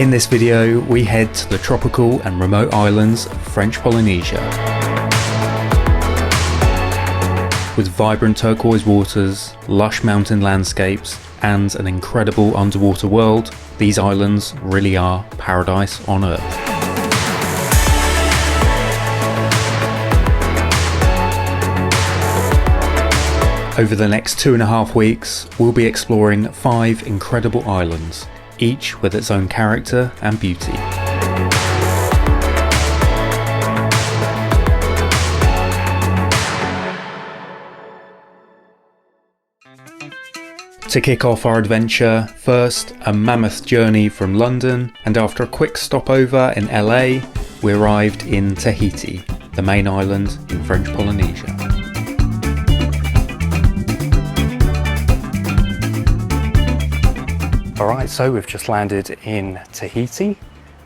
In this video, we head to the tropical and remote islands of French Polynesia. With vibrant turquoise waters, lush mountain landscapes, and an incredible underwater world, these islands really are paradise on Earth. Over the next 2.5 weeks, we'll be exploring 5 incredible islands, each with its own character and beauty. To kick off our adventure, first a mammoth journey from London, and after a quick stopover in LA, we arrived in Tahiti, the main island in French Polynesia. Alright, so we've just landed in Tahiti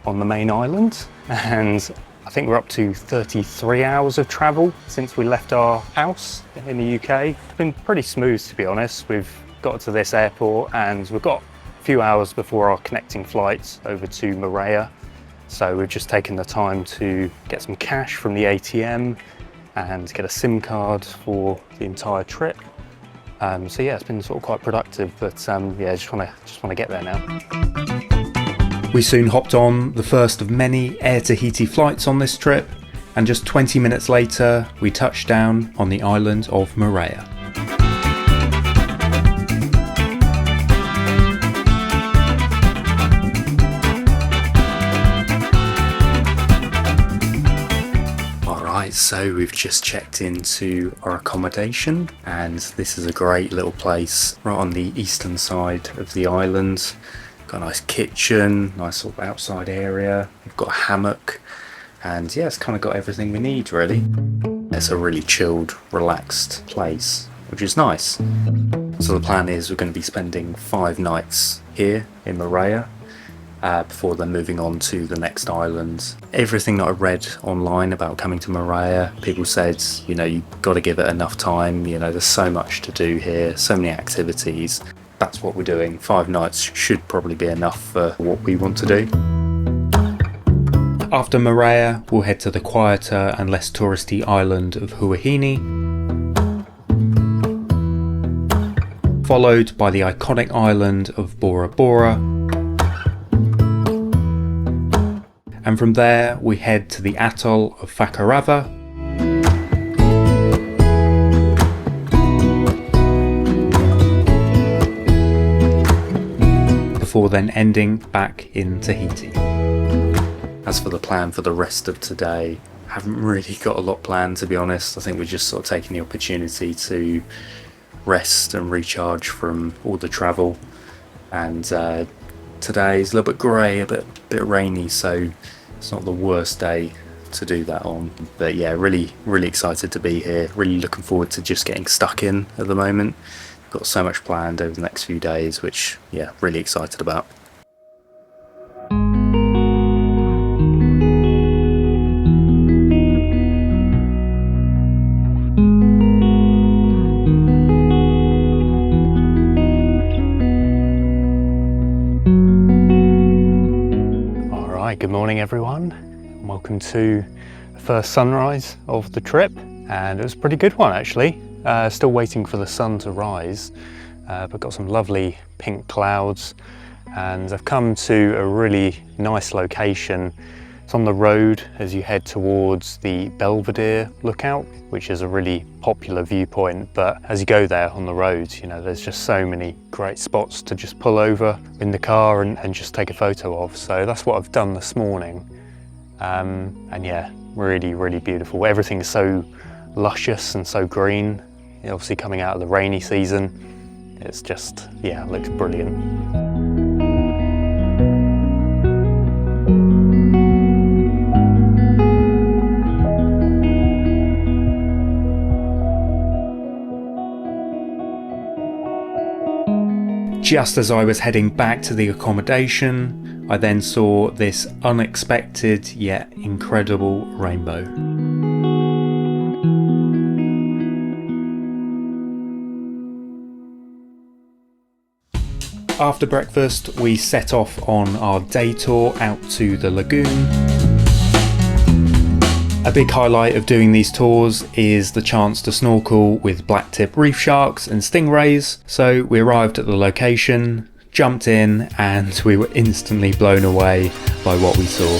on the main island, and I think we're up to 33 hours of travel since we left our house in the UK. It's been pretty smooth, to be honest. We've got to this airport and we've got a few hours before our connecting flights over to Moorea. So we've just taken the time to get some cash from the ATM and get a SIM card for the entire trip. So yeah, it's been sort of quite productive, but yeah, just want to get there now. We soon hopped on the first of many Air Tahiti flights on this trip, and just 20 minutes later, we touched down on the island of Moorea. So we've just checked into our accommodation, and this is a great little place right on the eastern side of the island. Got a nice kitchen, nice sort of outside area. We've got a hammock, and yeah, it's kind of got everything we need really. It's a really chilled, relaxed place, which is nice. So the plan is we're going to be spending 5 nights here in Moorea. Before then moving on to the next island. Everything that I read online about coming to Moorea, people said, you know, you've got to give it enough time, you know, there's so much to do here, so many activities. That's what we're doing. 5 nights should probably be enough for what we want to do. After Moorea, we'll head to the quieter and less touristy island of Huahine, followed by the iconic island of Bora Bora. And from there we head to the atoll of Fakarava, before then ending back in Tahiti. As for the plan for the rest of today, I haven't really got a lot planned, to be honest. I think we're just sort of taking the opportunity to rest and recharge from all the travel, and today is a little bit grey, a bit rainy, so it's not the worst day to do that on. But yeah, really excited to be here. Really looking forward to just getting stuck in at the moment. Got so much planned over the next few days, which yeah, really excited about. Good morning everyone, welcome to the first sunrise of the trip, and it was a pretty good one actually. Still waiting for the sun to rise, but got some lovely pink clouds, and I've come to a really nice location. It's on the road as you head towards the Belvedere lookout, which is a really popular viewpoint, but as you go there on the road, you know, there's just so many great spots to just pull over in the car and just take a photo of. So that's what I've done this morning. And yeah, really beautiful. Everything's so luscious and so green. Obviously coming out of the rainy season, it's just, yeah, it looks brilliant. Just as I was heading back to the accommodation, I then saw this unexpected yet incredible rainbow. after breakfast we set off on our day tour out to the lagoon. A big highlight of doing these tours is the chance to snorkel with blacktip reef sharks and stingrays. So we arrived at the location, jumped in, and we were instantly blown away by what we saw.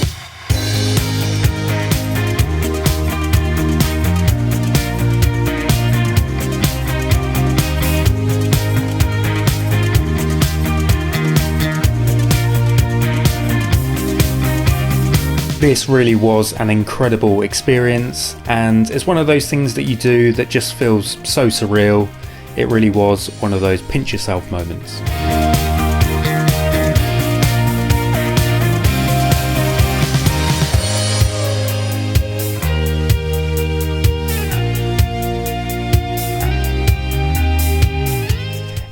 This really was an incredible experience, and it's one of those things that you do that just feels so surreal. It really was one of those pinch yourself moments.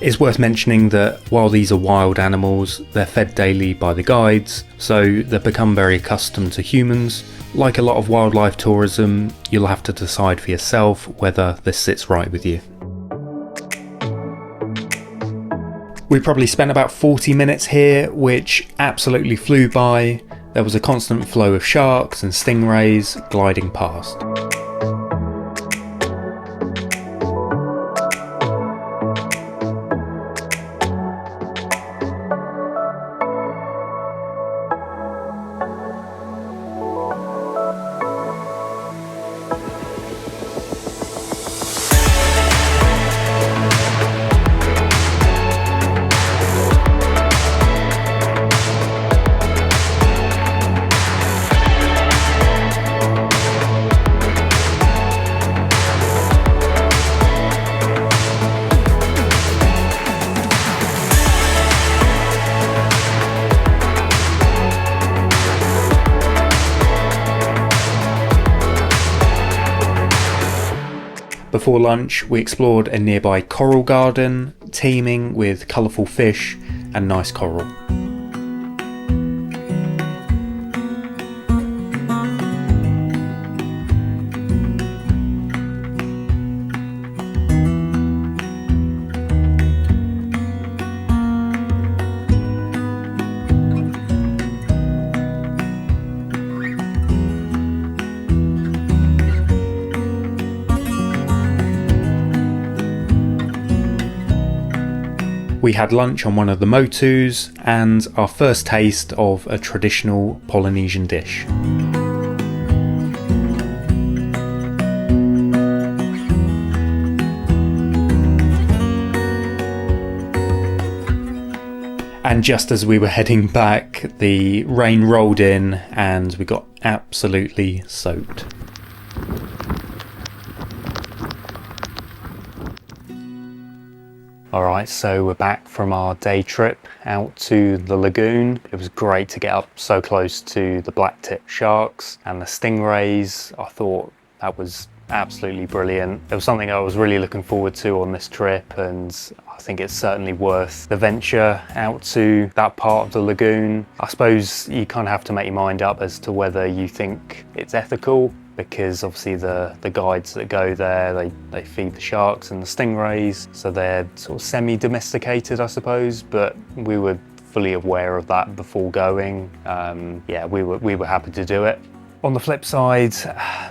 It's worth mentioning that while these are wild animals, they're fed daily by the guides, so they've become very accustomed to humans. Like a lot of wildlife tourism, you'll have to decide for yourself whether this sits right with you. We probably spent about 40 minutes here, which absolutely flew by. There was a constant flow of sharks and stingrays gliding past. Before lunch, we explored a nearby coral garden, teeming with colourful fish and nice coral. We had lunch on one of the motus and our first taste of a traditional Polynesian dish. And just as we were heading back, the rain rolled in and we got absolutely soaked. Alright, so we're back from our day trip out to the lagoon. It was great to get up so close to the blacktip sharks and the stingrays. I thought that was absolutely brilliant. It was something I was really looking forward to on this trip, and I think it's certainly worth the venture out to that part of the lagoon. I suppose you kind of have to make your mind up as to whether you think it's ethical, because obviously the guides that go there, they feed the sharks and the stingrays, so they're sort of semi-domesticated, I suppose, but we were fully aware of that before going. Yeah, we were happy to do it. On the flip side,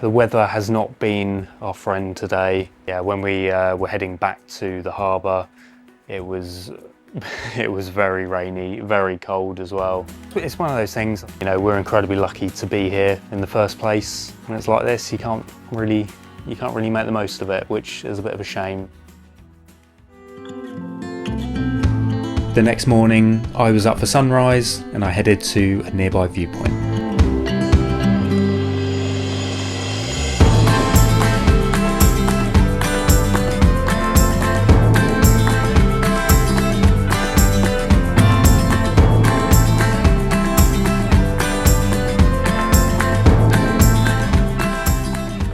the weather has not been our friend today. Yeah, when we were heading back to the harbour, it was very rainy, very cold as well. It's one of those things, you know, we're incredibly lucky to be here in the first place. When it's like this, you can't really make the most of it, which is a bit of a shame. The next morning, I was up for sunrise and I headed to a nearby viewpoint.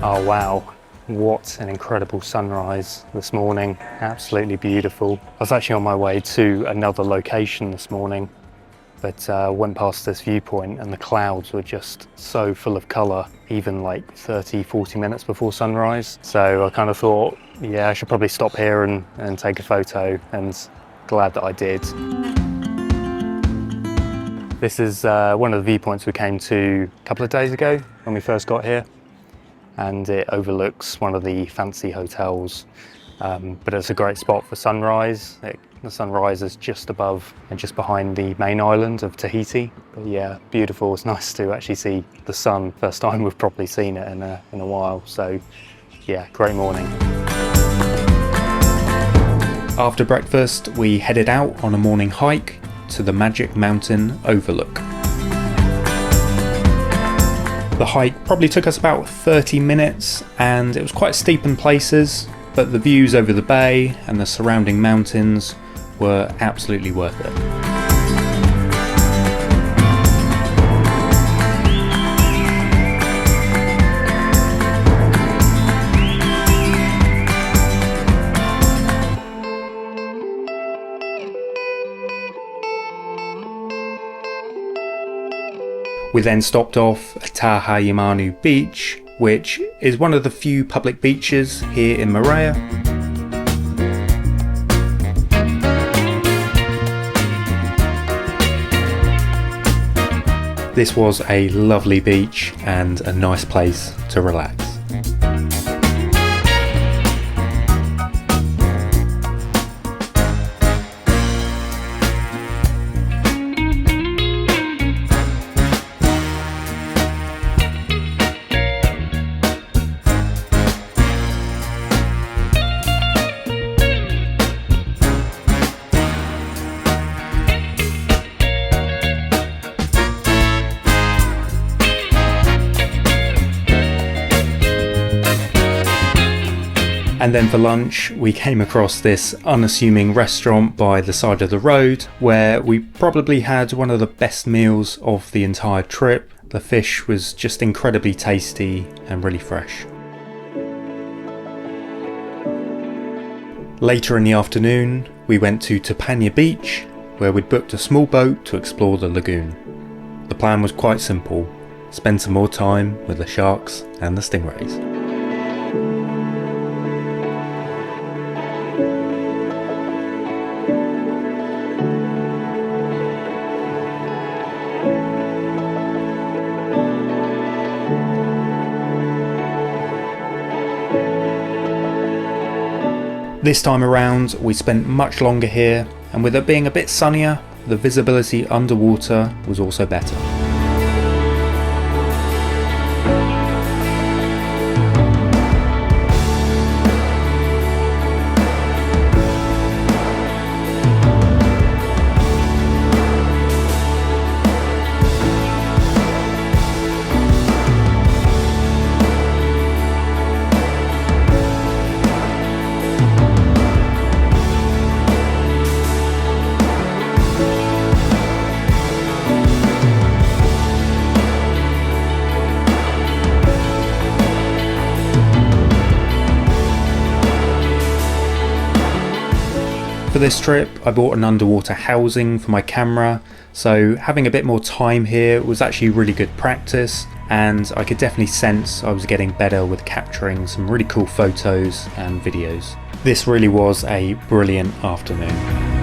Oh wow, what an incredible sunrise this morning. Absolutely beautiful. I was actually on my way to another location this morning, but went past this viewpoint and the clouds were just so full of colour, even like 30-40 minutes before sunrise. So I kind of thought, yeah, I should probably stop here and take a photo, and glad that I did. This is one of the viewpoints we came to a couple of days ago when we first got here, and it overlooks one of the fancy hotels, but it's a great spot for sunrise. The sunrise is just above and just behind the main island of Tahiti. But yeah, beautiful. It's nice to actually see the sun. First time we've probably seen it in a while. So yeah, great morning. After breakfast, we headed out on a morning hike to the Magic Mountain Overlook. The hike probably took us about 30 minutes and it was quite steep in places, but the views over the bay and the surrounding mountains were absolutely worth it. We then stopped off at Tahayamanu Beach, which is one of the few public beaches here in Moorea. This was a lovely beach and a nice place to relax. And then for lunch, we came across this unassuming restaurant by the side of the road where we probably had one of the best meals of the entire trip. The fish was just incredibly tasty and really fresh. Later in the afternoon, we went to Tupanya Beach where we'd booked a small boat to explore the lagoon. The plan was quite simple: spend some more time with the sharks and the stingrays. This time around we spent much longer here, and with it being a bit sunnier, the visibility underwater was also better. For this trip, I bought an underwater housing for my camera, so having a bit more time here was actually really good practice, and I could definitely sense I was getting better with capturing some really cool photos and videos. This really was a brilliant afternoon.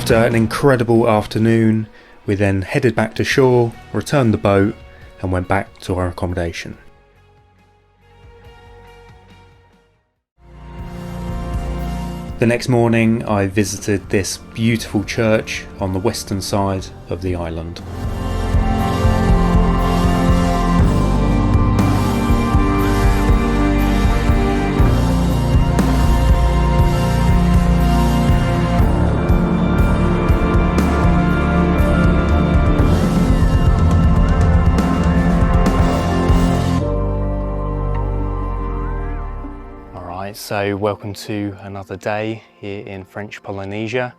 After an incredible afternoon, we then headed back to shore, returned the boat and went back to our accommodation. The next morning I visited this beautiful church on the western side of the island. So welcome to another day here in French Polynesia,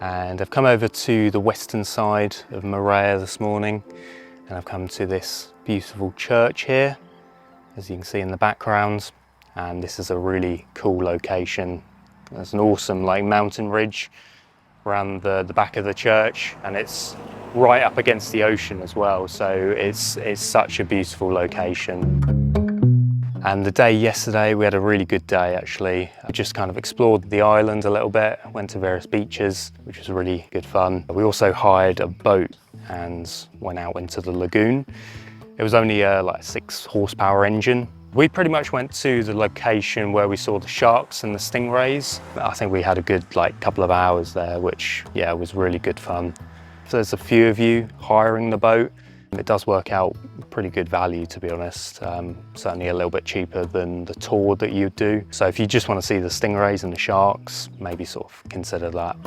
and I've come over to the western side of Moorea this morning, and I've come to this beautiful church here, as you can see in the background, and this is a really cool location. There's an awesome mountain ridge around the back of the church, and it's right up against the ocean as well, so it's such a beautiful location. And the day yesterday, we had a really good day actually. I just kind of explored the island a little bit, went to various beaches, which was really good fun. We also hired a boat and went out into the lagoon. It was only a 6 horsepower engine. We pretty much went to the location where we saw the sharks and the stingrays. I think we had a good couple of hours there, which was really good fun. So there's a few of you hiring the boat. It does work out pretty good value, to be honest. Certainly a little bit cheaper than the tour that you do. So if you just want to see the stingrays and the sharks, maybe sort of consider that.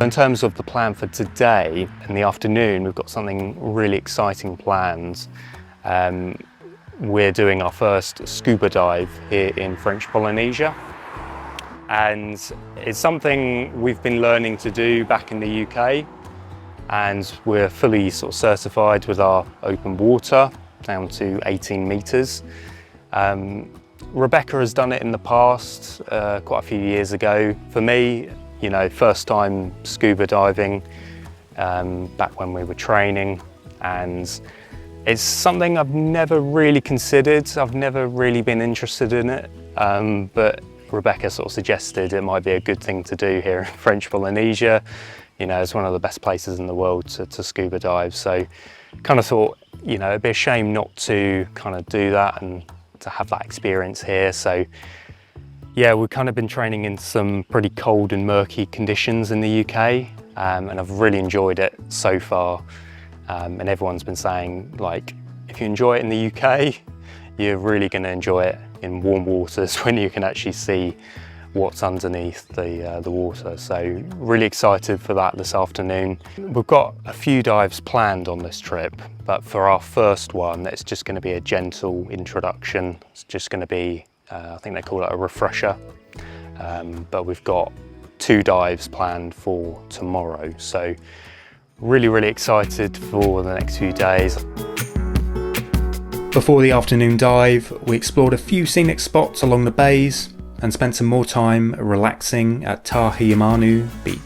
In terms of the plan for today, in the afternoon, we've got something really exciting planned. We're doing our first scuba dive here in French Polynesia. And it's something we've been learning to do back in the UK. And we're fully sort of certified with our open water down to 18 meters. Rebecca has done it in the past, quite a few years ago. For me, first time scuba diving, back when we were training, and it's something I've never really considered. I've never really been interested in it, but Rebecca sort of suggested it might be a good thing to do here in French Polynesia. It's one of the best places in the world to scuba dive. So kind of thought, it'd be a shame not to kind of do that and to have that experience here. So yeah, we've kind of been training in some pretty cold and murky conditions in the UK, and I've really enjoyed it so far. And everyone's been saying, if you enjoy it in the UK, you're really going to enjoy it in warm waters when you can actually see what's underneath the water. So really excited for that this afternoon. We've got a few dives planned on this trip, but for our first one, it's just going to be a gentle introduction. It's just going to be, I think they call it a refresher, but we've got 2 dives planned for tomorrow. So really excited for the next few days. Before the afternoon dive, we explored a few scenic spots along the bays and spent some more time relaxing at Tahimanu Beach.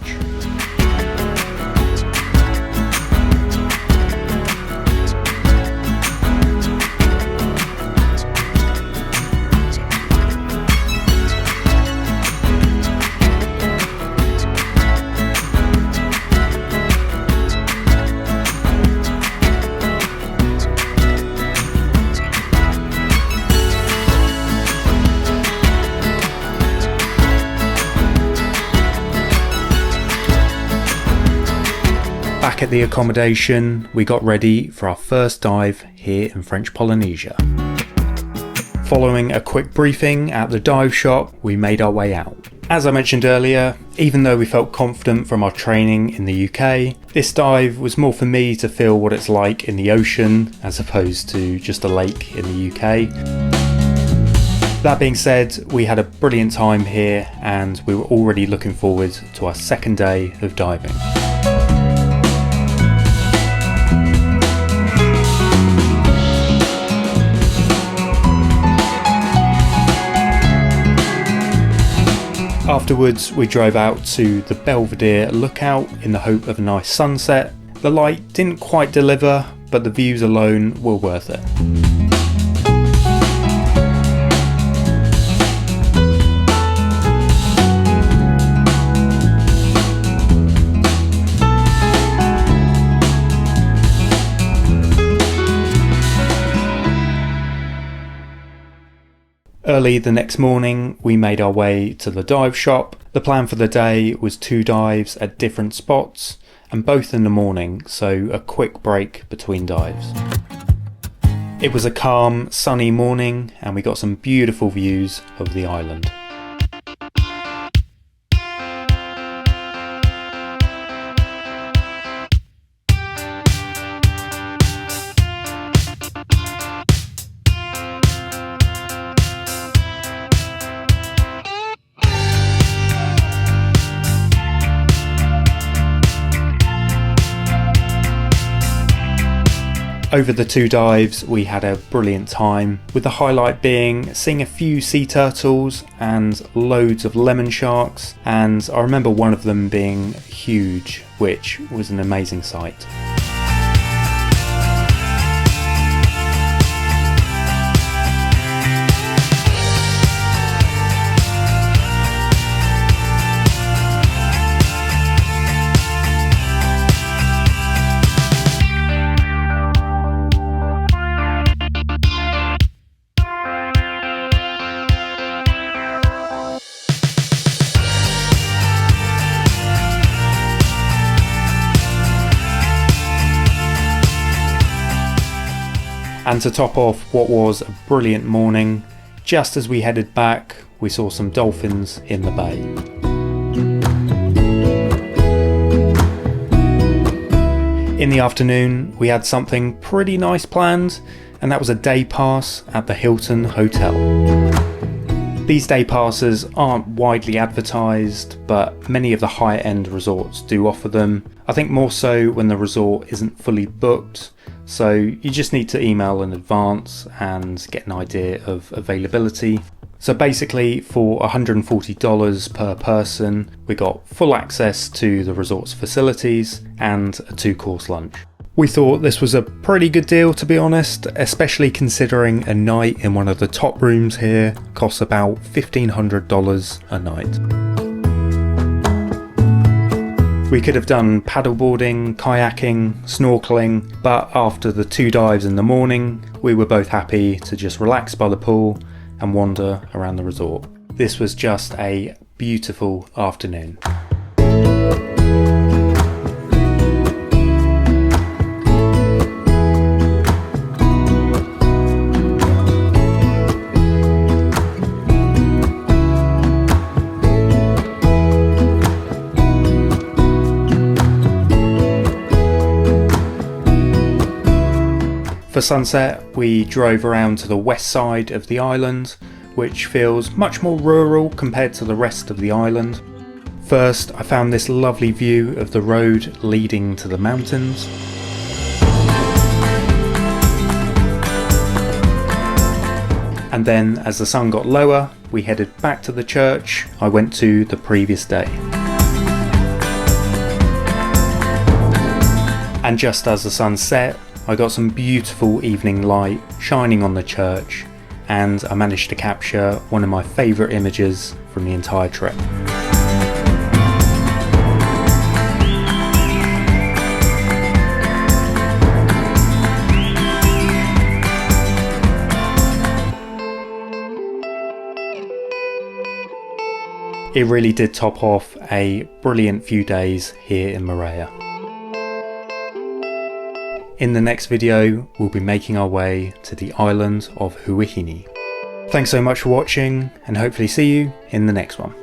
Back at the accommodation, we got ready for our first dive here in French Polynesia. Following a quick briefing at the dive shop, we made our way out. As I mentioned earlier, even though we felt confident from our training in the UK, this dive was more for me to feel what it's like in the ocean as opposed to just a lake in the UK. That being said, we had a brilliant time here and we were already looking forward to our second day of diving. Afterwards, we drove out to the Belvedere lookout in the hope of a nice sunset. The light didn't quite deliver, but the views alone were worth it. Early the next morning, we made our way to the dive shop. The plan for the day was 2 dives at different spots, and both in the morning, so a quick break between dives. It was a calm, sunny morning, and we got some beautiful views of the island. Over the 2 dives we had a brilliant time, with the highlight being seeing a few sea turtles and loads of lemon sharks, and I remember one of them being huge, which was an amazing sight. And to top off what was a brilliant morning, just as we headed back, we saw some dolphins in the bay. In the afternoon, we had something pretty nice planned, and that was a day pass at the Hilton Hotel. These day passes aren't widely advertised, but many of the higher end resorts do offer them. I think more so when the resort isn't fully booked, so you just need to email in advance and get an idea of availability. So basically for $140 per person, we got full access to the resort's facilities and a 2-course lunch. We thought this was a pretty good deal, to be honest, especially considering a night in one of the top rooms here costs about $1,500 a night. We could have done paddleboarding, kayaking, snorkelling, but after the 2 dives in the morning, we were both happy to just relax by the pool and wander around the resort. This was just a beautiful afternoon. For sunset, we drove around to the west side of the island, which feels much more rural compared to the rest of the island. First, I found this lovely view of the road leading to the mountains. And then, as the sun got lower, we headed back to the church I went to the previous day. And just as the sun set, I got some beautiful evening light shining on the church, and I managed to capture one of my favourite images from the entire trip. It really did top off a brilliant few days here in Moorea. In the next video, we'll be making our way to the island of Huahine. Thanks so much for watching, and hopefully see you in the next one.